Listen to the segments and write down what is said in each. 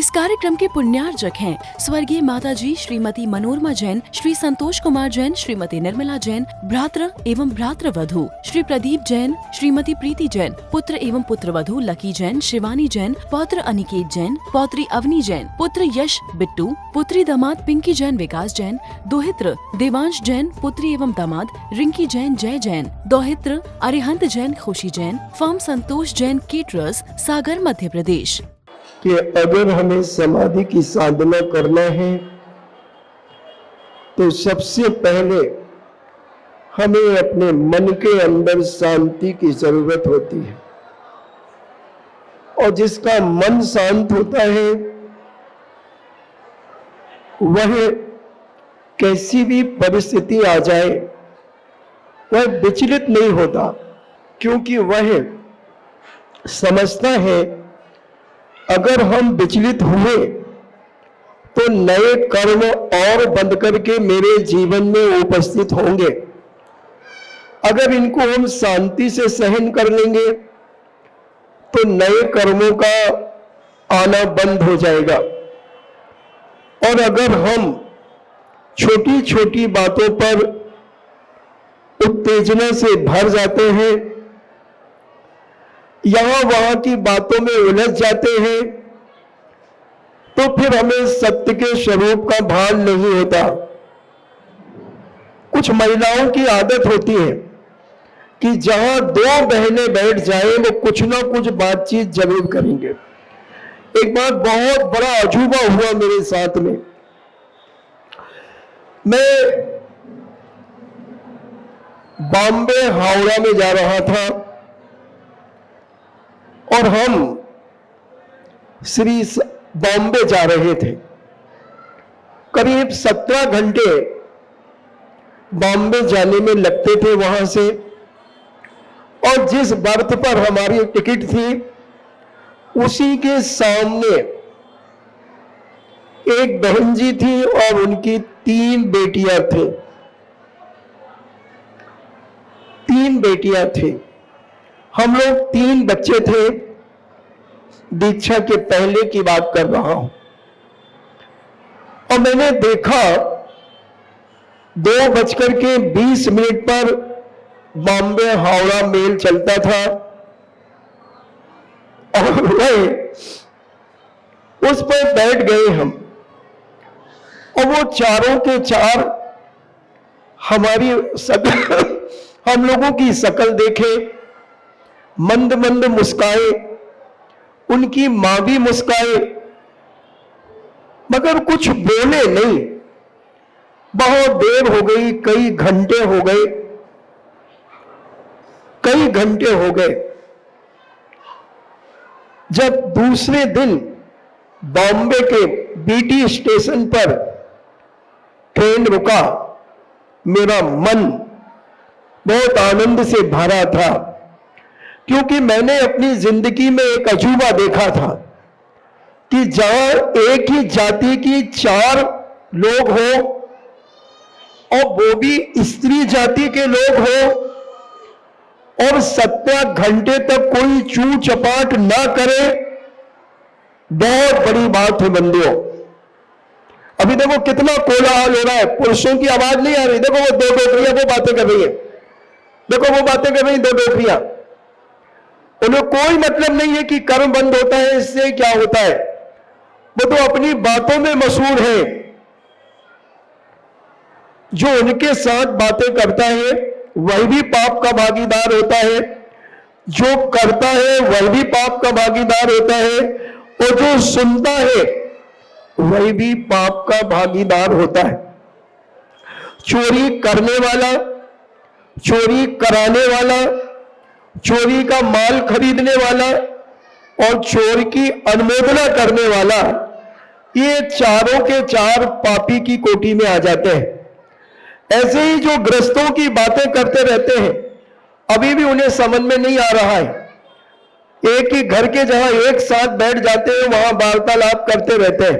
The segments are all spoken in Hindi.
इस कार्यक्रम के पुण्यार्जक हैं स्वर्गीय माताजी श्रीमती मनोरमा जैन, श्री संतोष कुमार जैन, श्रीमती निर्मला जैन, भ्रातृ एवं भ्रातृवधू श्री प्रदीप जैन, श्रीमती प्रीति जैन, पुत्र एवं पुत्रवधू लकी जैन, शिवानी जैन, पौत्र अनिकेत जैन, पौत्री अवनी जैन, पुत्र यश बिट्टू, पुत्री दामाद पिंकी जैन विकास जैन, दोहित्र देवांश जैन, पुत्री एवं दामाद रिंकी जैन जय जैन, दोहित्र अरिहंत जैन खुशी जैन, फर्म संतोष जैन केटरर्स सागर मध्य प्रदेश। कि अगर हमें समाधि की साधना करना है तो सबसे पहले हमें अपने मन के अंदर शांति की जरूरत होती है, और जिसका मन शांत होता है वह कैसी भी परिस्थिति आ जाए वह विचलित नहीं होता, क्योंकि वह समझता है अगर हम विचलित हुए तो नए कर्म और बंद करके मेरे जीवन में उपस्थित होंगे। अगर इनको हम शांति से सहन कर लेंगे तो नए कर्मों का आना बंद हो जाएगा। और अगर हम छोटी छोटी बातों पर उत्तेजना से भर जाते हैं, यहां वहां की बातों में उलझ जाते हैं, तो फिर हमें सत्य के स्वरूप का भान नहीं होता। कुछ महिलाओं की आदत होती है कि जहां दो बहनें बैठ जाए वो कुछ ना कुछ बातचीत जरूर करेंगे। एक बार बहुत बड़ा अजूबा हुआ मेरे साथ में। मैं बॉम्बे हावड़ा में जा रहा था और हम श्री बॉम्बे जा रहे थे। करीब 17 घंटे बॉम्बे जाने में लगते थे वहां से, और जिस बर्थ पर हमारी टिकट थी उसी के सामने एक बहन जी थी और उनकी 3 बेटियां थी। 3 बेटियां थी। हम लोग 3 बच्चे थे। दीक्षा के पहले की बात कर रहा हूं, और मैंने देखा 2:20 पर बॉम्बे हावड़ा मेल चलता था, और वह उस पर बैठ गए हम, और वो चारों के चार हमारी हम लोगों की शकल देखे, मंद मंद मुस्काए, उनकी मां भी मुस्काए, मगर कुछ बोले नहीं। बहुत देर हो गई, कई घंटे हो गए। जब दूसरे दिन बॉम्बे के बीटी स्टेशन पर ट्रेन रुका, मेरा मन बहुत आनंद से भरा था, क्योंकि मैंने अपनी जिंदगी में एक अजूबा देखा था कि जहां एक ही जाति की 4 लोग हो, और वो भी स्त्री जाति के लोग हो, और 17 घंटे तक कोई चू चपाट ना करे, बहुत बड़ी बात है बंदियों। अभी देखो कितना कोलाहल हो रहा है, पुरुषों की आवाज नहीं आ रही। देखो वो 2 डोकरियां वो बातें कर रही है, देखो वो बातें कर रही 2 डोकरियां। उन्हें कोई मतलब नहीं है कि कर्म बंद होता है, इससे क्या होता है। वो तो अपनी बातों में मशहूर है। जो उनके साथ बातें करता है वह भी पाप का भागीदार होता है, जो करता है वह भी पाप का भागीदार होता है, और जो सुनता है वह भी पाप का भागीदार होता है। चोरी करने वाला, चोरी कराने वाला, चोरी का माल खरीदने वाला और चोर की अनुमोदना करने वाला, ये चारों के चार पापी की कोटि में आ जाते हैं। ऐसे ही जो ग्रस्तों की बातें करते रहते हैं, अभी भी उन्हें समझ में नहीं आ रहा है। एक ही घर के जहां एक साथ बैठ जाते हैं वहां वार्तालाप करते रहते हैं।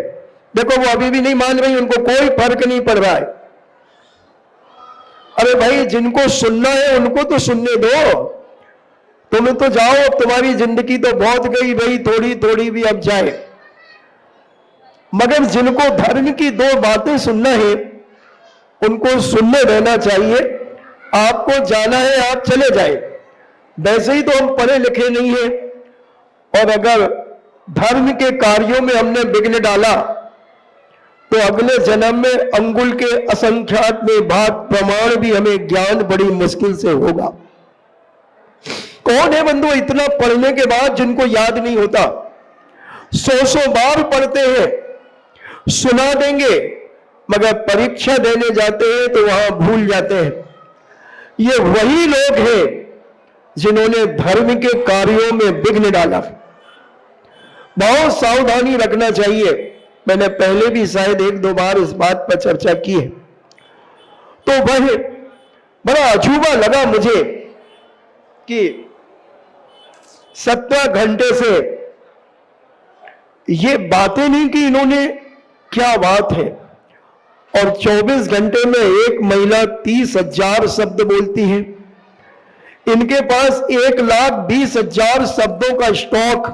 देखो वो अभी भी नहीं मान रही, उनको कोई फर्क नहीं पड़ रहा है। अरे भाई, जिनको सुनना है उनको तो सुनने दो, तुम तो जाओ, तुम्हारी जिंदगी तो बहुत गई भाई, थोड़ी थोड़ी भी अब जाए। मगर जिनको धर्म की दो बातें सुनना है उनको सुनने देना चाहिए। आपको जाना है आप चले जाए, वैसे ही तो हम पढ़े लिखे नहीं है, और अगर धर्म के कार्यों में हमने विघ्न डाला तो अगले जन्म में अंगुल के असंख्यात में भाग प्रमाण भी हमें ज्ञान बड़ी मुश्किल से होगा। कौन है बंधु इतना पढ़ने के बाद जिनको याद नहीं होता? 100 बार पढ़ते हैं, सुना देंगे, मगर परीक्षा देने जाते हैं तो वहां भूल जाते हैं। ये वही लोग हैं जिन्होंने धर्म के कार्यों में विघ्न डाला। बहुत सावधानी रखना चाहिए। मैंने पहले भी शायद 1-2 बार इस बात पर चर्चा की है। तो वह बड़ा अजूबा लगा मुझे कि 17 घंटे से ये बातें नहीं की इन्होंने, क्या बात है। और 24 घंटे में एक महिला 30,000 शब्द बोलती है। इनके पास 1,20,000 शब्दों का स्टॉक।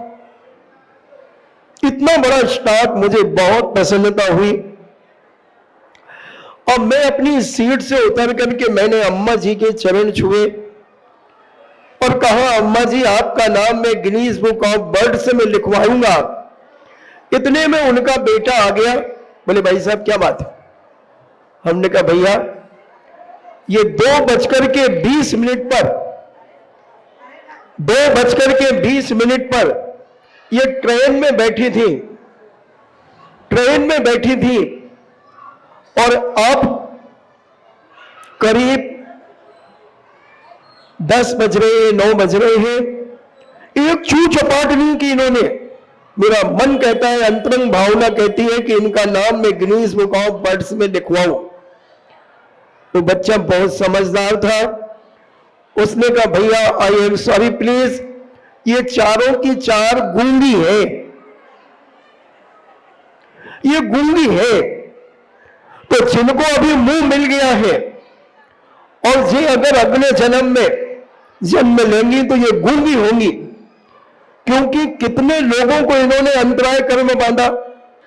इतना बड़ा स्टॉक, मुझे बहुत प्रसन्नता हुई। और मैं अपनी सीट से उतर करके मैंने अम्मा जी के चरण छुए और कहा, अम्मा जी आपका नाम मैं गिनीज बुक ऑफ बर्ड्स में लिखवाऊंगा। इतने में उनका बेटा आ गया। बोले भाई साहब क्या बात है? हमने कहा भैया ये 2:20 पर 2:20 पर ये ट्रेन में बैठी थी और अब करीब 10 बज रहे हैं, 9 बज रहे हैं। एक चू चपाट नहीं की इन्होंने। मेरा मन कहता है, अंतरंग भावना कहती है कि इनका नाम मैं गिनीज बुक ऑफ बर्ड्स में लिखवाऊं। तो बच्चा बहुत समझदार था, उसने कहा भैया आई एम सॉरी प्लीज, ये चारों की चार गूंगी है, ये गूंगी है। तो जिनको अभी मुंह मिल गया है और ये अगर अगले जन्म में जन्म लेंगी तो ये गूंगी होंगी, क्योंकि कितने लोगों को इन्होंने अंतराय कर्म बांधा।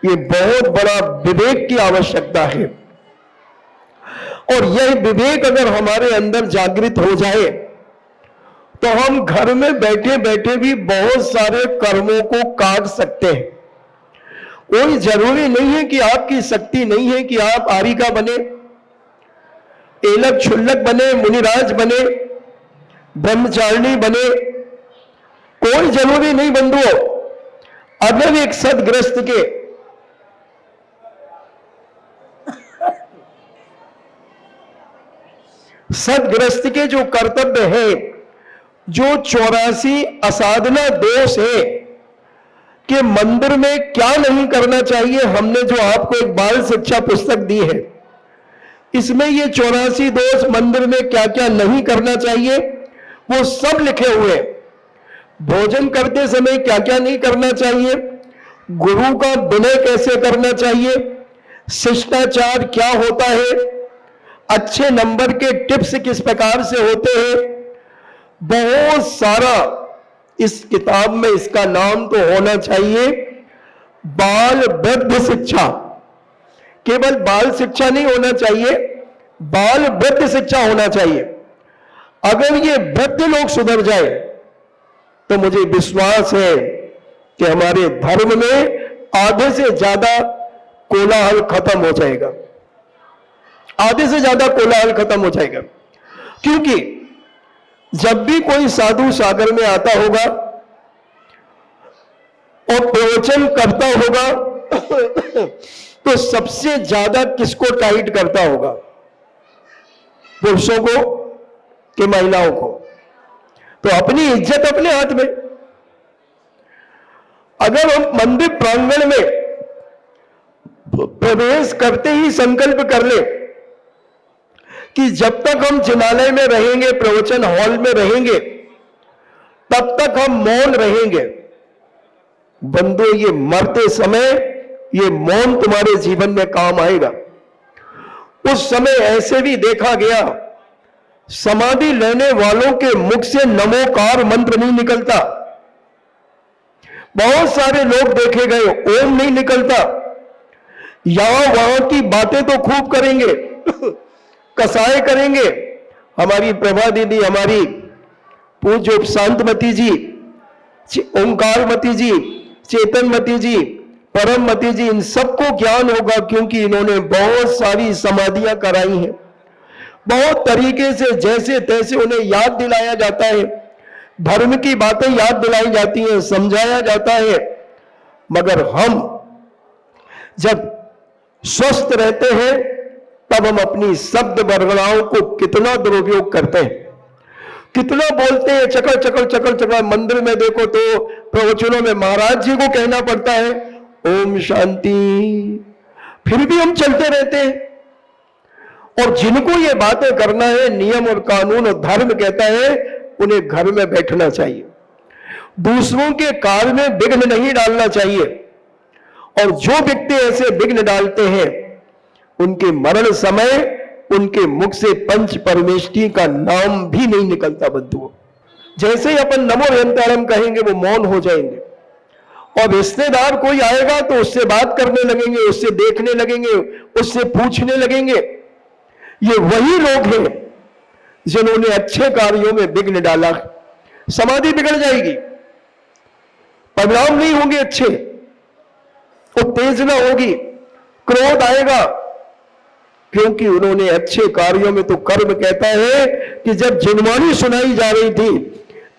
ये बहुत बड़ा विवेक की आवश्यकता है, और यह विवेक अगर हमारे अंदर जागृत हो जाए तो हम घर में बैठे बैठे भी बहुत सारे कर्मों को काट सकते हैं। कोई जरूरी नहीं है कि आपकी शक्ति नहीं है कि आप आरिका बने, एलक छुल्लक बने, मुनिराज बने, ब्रह्मचारिणी बने, कोई जरूरी नहीं बंधुओं। अगर एक सदग्रस्त के जो कर्तव्य है, जो 84 असाधना दोष है कि मंदिर में क्या नहीं करना चाहिए, हमने जो आपको एक बाल शिक्षा पुस्तक दी है, इसमें ये 84 दोष मंदिर में क्या क्या नहीं करना चाहिए वो सब लिखे हुए। भोजन करते समय क्या क्या नहीं करना चाहिए, गुरु का विनय कैसे करना चाहिए, शिष्टाचार क्या होता है, अच्छे नंबर के टिप्स किस प्रकार से होते हैं, बहुत सारा इस किताब में। इसका नाम तो होना चाहिए बाल वृद्ध शिक्षा। केवल बाल शिक्षा नहीं होना चाहिए, बाल वृद्ध शिक्षा होना चाहिए। अगर ये वृद्ध लोग सुधर जाए तो मुझे विश्वास है कि हमारे धर्म में आधे से ज्यादा कोलाहल खत्म हो जाएगा, आधे से ज्यादा कोलाहल खत्म हो जाएगा। क्योंकि जब भी कोई साधु सागर में आता होगा और प्रवचन करता होगा तो सबसे ज्यादा किसको टाइट करता होगा? पुरुषों को कि महिलाओं को? तो अपनी इज्जत अपने हाथ में। अगर हम मंदिर प्रांगण में प्रवेश करते ही संकल्प कर ले कि जब तक हम जिनालय में रहेंगे, प्रवचन हॉल में रहेंगे, तब तक हम मौन रहेंगे, बंधु ये मरते समय ये मौन तुम्हारे जीवन में काम आएगा। उस समय ऐसे भी देखा गया, समाधि लेने वालों के मुख से नमोकार मंत्र नहीं निकलता। बहुत सारे लोग देखे गए ओम नहीं निकलता, यहां वहां की बातें तो खूब करेंगे, कसाय करेंगे। हमारी प्रभा दीदी, हमारी पूज्य शांतमती जी, ओंकारमती जी, चेतनमती जी, परममती जी, इन सबको ज्ञान होगा क्योंकि इन्होंने बहुत सारी समाधियां कराई हैं। बहुत तरीके से जैसे तैसे उन्हें याद दिलाया जाता है, धर्म की बातें याद दिलाई जाती हैं, समझाया जाता है। मगर हम जब स्वस्थ रहते हैं तब हम अपनी शब्द वर्गणाओं को कितना दुरुपयोग करते हैं, कितना बोलते हैं, चकल चकल चकल चकल। मंदिर में देखो तो प्रवचनों में महाराज जी को कहना पड़ता है ओम शांति, फिर भी हम चलते रहते हैं। और जिनको ये बातें करना है, नियम और कानून और धर्म कहता है, उन्हें घर में बैठना चाहिए, दूसरों के कार्य में विघ्न नहीं डालना चाहिए। और जो व्यक्ति ऐसे विघ्न डालते हैं, उनके मरण समय उनके मुख से पंच परमेष्ठी का नाम भी नहीं निकलता बंधुओं। जैसे ही अपन नमो यंतारम कहेंगे वो मौन हो जाएंगे, और रिश्तेदार कोई आएगा तो उससे बात करने लगेंगे, उससे देखने लगेंगे, उससे पूछने लगेंगे। ये वही लोग हैं जिन्होंने अच्छे कार्यों में विघ्न डाला। समाधि बिगड़ जाएगी, परिणाम नहीं होंगे अच्छे, उत्तेजना होगी, क्रोध आएगा, क्योंकि उन्होंने अच्छे कार्यों में तो कर्म कहता है कि जब जिनवाणी सुनाई जा रही थी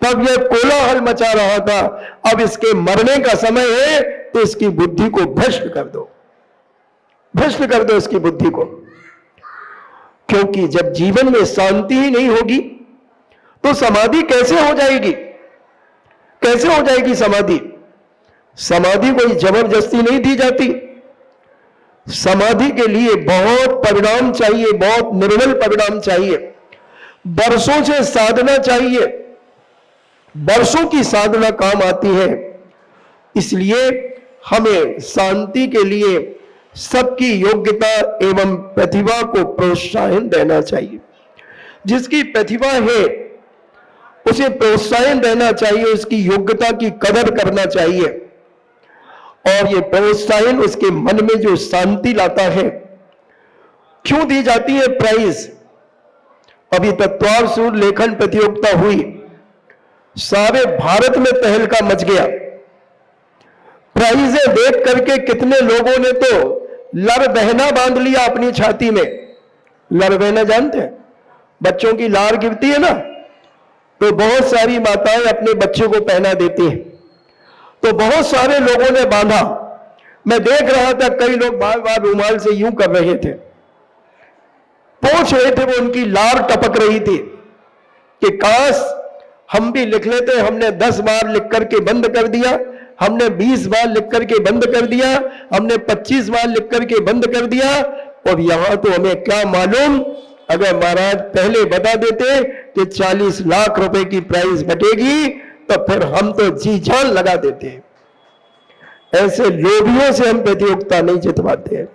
तब यह कोलाहल मचा रहा था, अब इसके मरने का समय है तो इसकी बुद्धि को भ्रष्ट कर दो, भ्रष्ट कर दो इसकी बुद्धि को। क्योंकि जब जीवन में शांति ही नहीं होगी तो समाधि कैसे हो जाएगी, कैसे हो जाएगी समाधि? समाधि कोई जबरदस्ती नहीं दी जाती। समाधि के लिए बहुत परिणाम चाहिए, बहुत निर्मल परिणाम चाहिए, वर्षों से साधना चाहिए, वर्षों की साधना काम आती है। इसलिए हमें शांति के लिए सबकी योग्यता एवं प्रतिभा को प्रोत्साहन देना चाहिए। जिसकी प्रतिभा है उसे प्रोत्साहन देना चाहिए, उसकी योग्यता की कदर करना चाहिए, और ये प्रोत्साहन उसके मन में जो शांति लाता है। क्यों दी जाती है प्राइज? अभी तत्वावसूर लेखन प्रतियोगिता हुई, सारे भारत में तहलका मच गया। प्राइजें देख करके कितने लोगों ने तो लर बहना बांध लिया अपनी छाती में। लर बहना जानते हैं? बच्चों की लार गिरती है ना, तो बहुत सारी माताएं अपने बच्चों को पहना देती हैं, तो बहुत सारे लोगों ने बांधा। मैं देख रहा था कई लोग बार बार रुमाल से यूं कर रहे थे, पोंछ रहे थे, वो उनकी लार टपक रही थी कि काश हम भी लिख लेते। हमने 10 बार लिख करके बंद कर दिया, हमने 20 बार लिख करके बंद कर दिया, हमने 25 बार लिख करके बंद कर दिया। और यहां तो हमें क्या मालूम, अगर महाराज पहले बता देते कि 40 लाख रुपए की प्राइज बटेगी तो फिर हम तो जी जान लगा देते हैं। ऐसे लोभियों से हम प्रतियोगिता नहीं जितवाते हैं।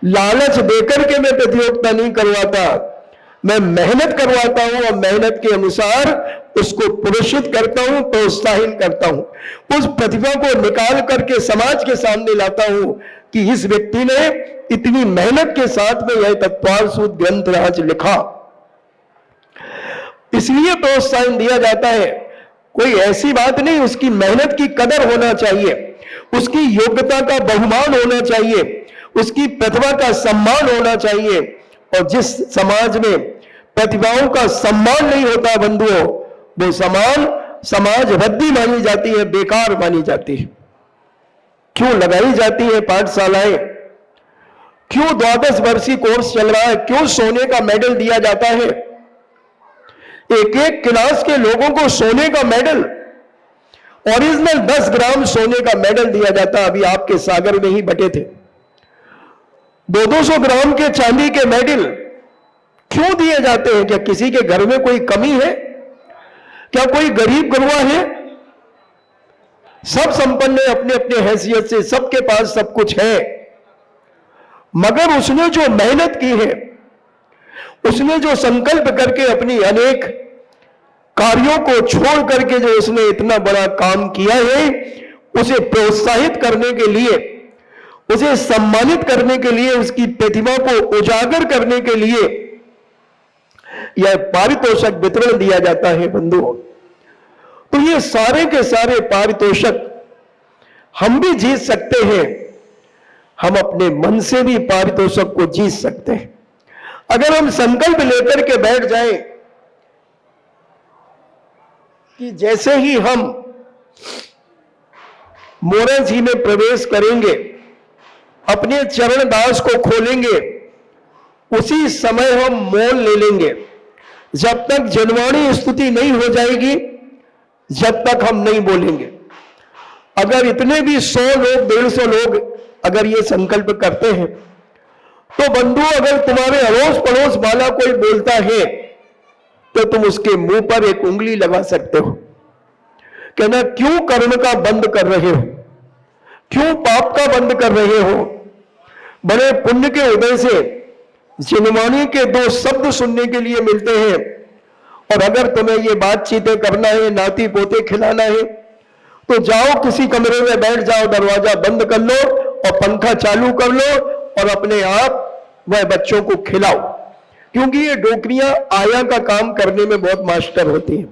लालच देकर के मैं प्रतियोगिता नहीं करवाता, मैं मेहनत करवाता हूं और मेहनत के अनुसार उसको पुरस्कृत करता हूं, प्रोत्साहन करता हूं। उस प्रतिभा को निकाल करके समाज के सामने लाता हूं कि इस व्यक्ति ने इतनी मेहनत के साथ में यह तत्वावसूत ग्रंथ आज लिखा। इसलिए प्रोत्साहन दिया जाता है। कोई ऐसी बात नहीं, उसकी मेहनत की कदर होना चाहिए, उसकी योग्यता का बहुमान होना चाहिए, उसकी प्रतिभा का सम्मान होना चाहिए। और जिस समाज में प्रतिभाओं का सम्मान नहीं होता बंधुओं, वो समाज रद्दी मानी जाती है, बेकार मानी जाती है। क्यों लगाई जाती है पाठशालाएं? क्यों 12 वर्षीय कोर्स चल रहा है? क्यों सोने का मेडल दिया जाता है? एक एक क्लास के लोगों को सोने का मेडल, ओरिजिनल 10 ग्राम सोने का मेडल दिया जाता। अभी आपके सागर में ही बटे थे 200 ग्राम के चांदी के मेडल। क्यों दिए जाते हैं? क्या किसी के घर में कोई कमी है? क्या कोई गरीब गुरबा है? सब संपन्न है अपने अपने हैसियत से, सबके पास सब कुछ है, मगर उसने जो मेहनत की है, उसने जो संकल्प करके अपनी अनेक कार्यों को छोड़ करके जो उसने इतना बड़ा काम किया है, उसे प्रोत्साहित करने के लिए, उसे सम्मानित करने के लिए, उसकी प्रतिभा को उजागर करने के लिए यह पारितोषिक वितरण दिया जाता है बंधुओं। तो ये सारे के सारे पारितोषिक हम भी जीत सकते हैं, हम अपने मन से भी पारितोषिक को जीत सकते हैं। अगर हम संकल्प लेकर के बैठ जाएं कि जैसे ही हम मोरा जी में प्रवेश करेंगे, अपने चरण दास को खोलेंगे, उसी समय हम मौन ले लेंगे। जब तक जनवाणी स्तुति नहीं हो जाएगी, जब तक हम नहीं बोलेंगे। अगर इतने भी 100 लोग 150 लोग अगर ये संकल्प करते हैं, तो बंधु, अगर तुम्हारे अड़ोस पड़ोस वाला कोई बोलता है तो तुम उसके मुंह पर एक उंगली लगा सकते हो। कहना, क्यों कर्म का बंद कर रहे हो, क्यों पाप का बंद कर रहे हो। बड़े पुण्य के उदय से जिनवाणी के 2 शब्द सुनने के लिए मिलते हैं, और अगर तुम्हें ये बातचीतें करना है, नाती पोते खिलाना है, तो जाओ किसी कमरे में बैठ जाओ, दरवाजा बंद कर लो और पंखा चालू कर लो और अपने आप वह बच्चों को खिलाओ। क्योंकि ये डोकरियां आया का काम करने में बहुत मास्टर होती हैं।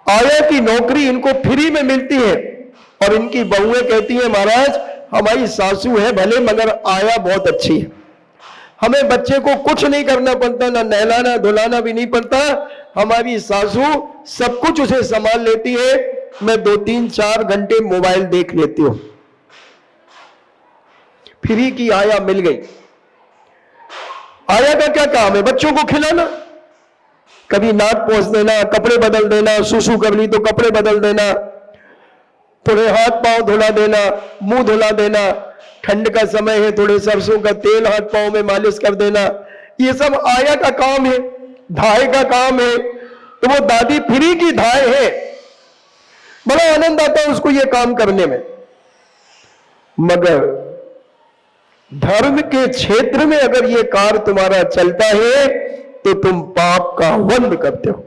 आया की नौकरी इनको फ्री में मिलती है, और इनकी बहुएं कहती हैं, महाराज हमारी सासू है भले, मगर आया बहुत अच्छी है। हमें बच्चे को कुछ नहीं करना पड़ता, ना नहलाना धुलाना भी नहीं पड़ता, हमारी सासू सब कुछ उसे संभाल लेती है। मैं 2-3-4 घंटे मोबाइल देख लेती हूं। फ्री की आया मिल गई। आया का क्या काम है? बच्चों को खिलाना, कभी नाक पोंछ देना, कपड़े बदल देना, सुसु कर ली तो कपड़े बदल देना, थोड़े हाथ पांव धुला देना, मुंह धुला देना, ठंड का समय है थोड़े सरसों का तेल हाथ पांव में मालिश कर देना। ये सब आया का काम है, धाय का काम है। तो वो दादी फ्री की धाय है, बड़ा आनंद आता है उसको ये काम करने में। मगर धर्म के क्षेत्र में अगर ये कार्य तुम्हारा चलता है तो तुम पाप का वंद करते हो।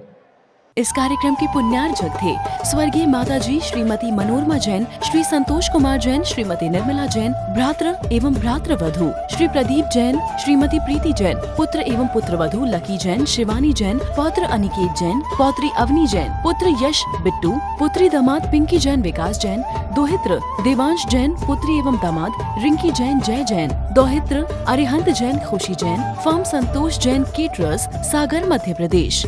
इस कार्यक्रम के पुण्यार्जक थे स्वर्गीय माताजी श्रीमती मनोरमा जैन, श्री संतोष कुमार जैन, श्रीमती निर्मला जैन, भ्रातृ एवं भ्रातृवधू श्री प्रदीप जैन, श्रीमती प्रीति जैन, पुत्र एवं पुत्रवधू लकी जैन, शिवानी जैन, पौत्र अनिकेत जैन, पौत्री अवनी जैन, पुत्र यश बिट्टू, पुत्री दामाद पिंकी जैन विकास जैन, दोहित्र देवांश जैन, पुत्री एवं दामाद रिंकी जैन जय जैन, दोहित्र अरिहंत जैन खुशी जैन, फर्म संतोष जैन केटरर्स, सागर मध्य प्रदेश।